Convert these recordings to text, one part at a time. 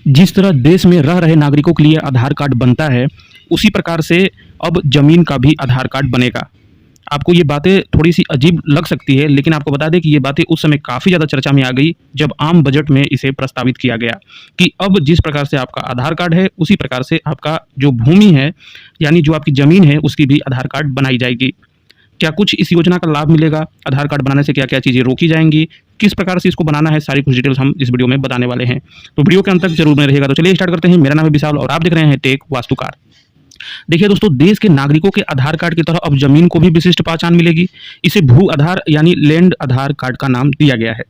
जिस तरह देश में रह रहे नागरिकों के लिए आधार कार्ड बनता है, उसी प्रकार से अब ज़मीन का भी आधार कार्ड बनेगा। आपको ये बातें थोड़ी-सी अजीब लग सकती है, लेकिन आपको बता दें कि ये बातें उस समय काफ़ी ज़्यादा चर्चा में आ गई, जब आम बजट में इसे प्रस्तावित किया गया कि अब जिस प्रकार से आपका आधार कार्ड है, उसी प्रकार से आपका जो भूमि है, यानी जो आपकी ज़मीन है, उसकी भी आधार कार्ड बनाई जाएगी। क्या कुछ इस योजना का लाभ मिलेगा? आधार कार्ड बनाने से क्या-क्या चीज़ें रोकी जाएँगी? किस प्रकार से इसको बनाना है? सारी कुछ डिटेल्स हम इस वीडियो में बताने वाले हैं। तो वीडियो के अंत तक ज़रूर बने रहिएगा। तो चलिए स्टार्ट करते हैं। मेरा नाम है विशाल और आप देख रहे हैं टेक वास्तुकार। देखिए दोस्तों, देश के नागरिकों के आधार कार्ड की तरह अब ज़मीन को भी विशिष्ट पहचान मिलेगी। इसे भू आधार यानी लैंड आधार कार्ड का नाम दिया गया है।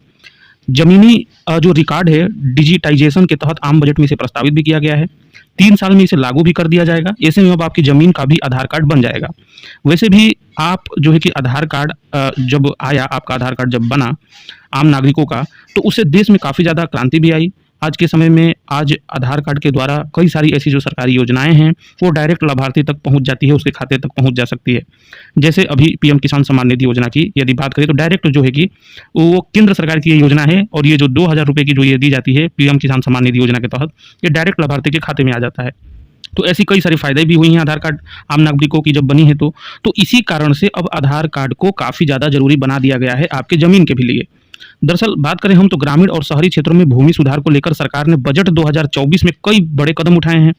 ज़मीनी जो रिकॉर्ड है, डिजिटाइजेशन के तहत आम बजट में इसे प्रस्तावित भी किया गया है। 3 साल में इसे लागू भी कर दिया जाएगा। ऐसे में अब आपकी ज़मीन का भी आधार कार्ड बन जाएगा। वैसे भी आप जो है कि आधार कार्ड जब आया, आपका आधार कार्ड जब बना आम नागरिकों का, तो उससे देश में काफ़ी ज़्यादा क्रांति भी आई। आज के समय में आज आधार कार्ड के द्वारा कई सारी ऐसी जो सरकारी योजनाएँ हैं, वो डायरेक्ट लाभार्थी तक पहुँच जाती है, उसके खाते तक पहुँच जा सकती है। जैसे अभी पीएम किसान सम्मान निधि योजना की यदि बात करें, तो डायरेक्ट जो है कि वो केंद्र सरकार की ये योजना है, और ये जो 2000 रुपये की जो ये दी जाती है पीएम किसान सम्मान निधि योजना के तहत, ये डायरेक्ट लाभार्थी के खाते में आ जाता है। तो ऐसी कई सारे फ़ायदे भी हुई हैं आधार कार्ड आम नागरिकों की जब बनी है तो इसी कारण से अब आधार कार्ड को काफ़ी ज़्यादा ज़रूरी बना दिया गया है आपके ज़मीन के भी लिए। दरअसल बात करें हम तो ग्रामीण और शहरी क्षेत्रों में भूमि सुधार को लेकर सरकार ने बजट 2024 में कई बड़े कदम उठाए हैं।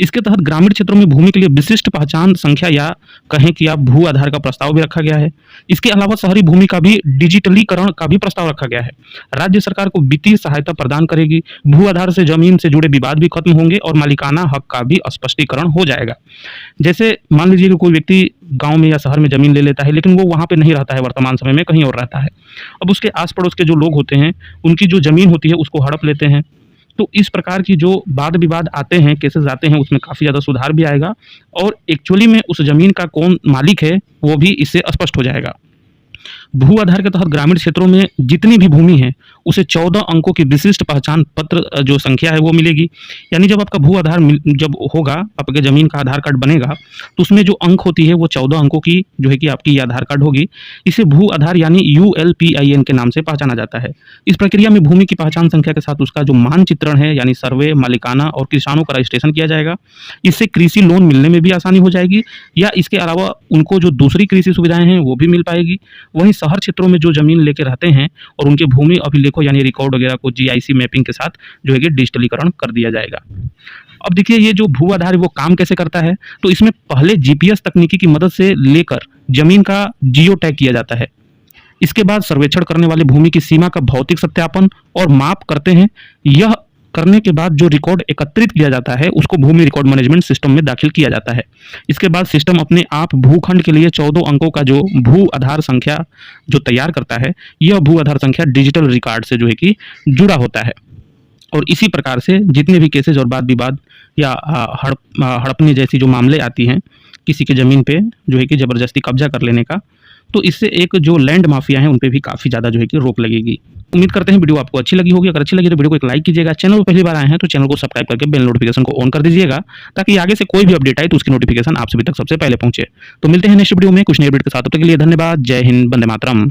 इसके तहत ग्रामीण क्षेत्रों में भूमि के लिए विशिष्ट पहचान संख्या या कहें कि आप भू आधार का प्रस्ताव भी रखा गया है। इसके अलावा शहरी भूमि का भी डिजिटलीकरण का भी प्रस्ताव रखा गया है। राज्य सरकार को वित्तीय सहायता प्रदान करेगी। भू आधार से जमीन से जुड़े विवाद भी खत्म होंगे और मालिकाना हक का भी स्पष्टीकरण हो जाएगा। जैसे मान लीजिए कि कोई व्यक्ति गाँव में या शहर में ज़मीन ले लेता है, लेकिन वो वहाँ पे नहीं रहता है, वर्तमान समय में कहीं और रहता है। अब उसके आस पड़ोस के जो लोग होते हैं, उनकी जो ज़मीन होती है उसको हड़प लेते हैं। तो इस प्रकार की जो वाद विवाद आते हैं, केसेस आते हैं, उसमें काफ़ी ज़्यादा सुधार भी आएगा और एक्चुअली में उस ज़मीन का कौन मालिक है, वो भी इससे स्पष्ट हो जाएगा। भू आधार के तहत ग्रामीण क्षेत्रों में जितनी भी भूमि है, उसे 14 अंकों की विशिष्ट पहचान पत्र जो संख्या है वो मिलेगी। यानी जब आपका भू आधार जब होगा, आपके ज़मीन का आधार कार्ड बनेगा, तो उसमें जो अंक होती है वो 14 अंकों की जो है कि आपकी ये आधार कार्ड होगी। इसे भू आधार यानी ULPIN के नाम से पहचाना जाता है। इस प्रक्रिया में भूमि की पहचान संख्या के साथ उसका जो मानचित्रण है, यानी सर्वे, मालिकाना और किसानों का रजिस्ट्रेशन किया जाएगा। इससे कृषि लोन मिलने में भी आसानी हो जाएगी, या इसके अलावा उनको जो दूसरी कृषि सुविधाएं हैं वो भी मिल पाएगी। वहीं शहर क्षेत्रों में जो ज़मीन लेके रहते हैं और उनके भूमि अभिलेखों यानी रिकॉर्ड वगैरह को GIC मैपिंग के साथ जो है कि डिजिटलीकरण कर दिया जाएगा। अब देखिए, ये जो भू आधार है वो काम कैसे करता है, तो इसमें पहले GPS तकनीकी की मदद से लेकर ज़मीन का जियो टैग किया जाता है। इसके बाद सर्वेक्षण करने वाले भूमि की सीमा का भौतिक सत्यापन और माप करते हैं। यह करने के बाद जो रिकॉर्ड एकत्रित किया जाता है उसको भूमि रिकॉर्ड मैनेजमेंट सिस्टम में दाखिल किया जाता है। इसके बाद सिस्टम अपने आप भूखंड के लिए 14 अंकों का जो भू आधार संख्या जो तैयार करता है, यह भू आधार संख्या डिजिटल रिकॉर्ड से जो है कि जुड़ा होता है। और इसी प्रकार से जितने भी केसेज और वाद विवाद या हड़पने जैसी जो मामले आती हैं किसी के ज़मीन पे जो है कि ज़बरदस्ती कब्जा कर लेने का, तो इससे एक जो लैंड माफिया हैं उन पे भी काफ़ी ज़्यादा जो है कि रोक लगेगी। उम्मीद करते हैं वीडियो आपको अच्छी लगी होगी। अगर अच्छी लगी तो वीडियो को एक लाइक कीजिएगा। चैनल पर पहली बार आए हैं तो चैनल को सब्सक्राइब करके बेल नोटिफिकेशन को ऑन कर दीजिएगा, ताकि आगे से कोई भी अपडेट आए तो उसकी नोटिफिकेशन आप सभी तक सबसे पहले पहुंचे। तो मिलते हैं नेक्स्ट वीडियो में कुछ नए अपडेट के साथ। तब तक के लिए धन्यवाद। जय हिंद, वंदे मातरम।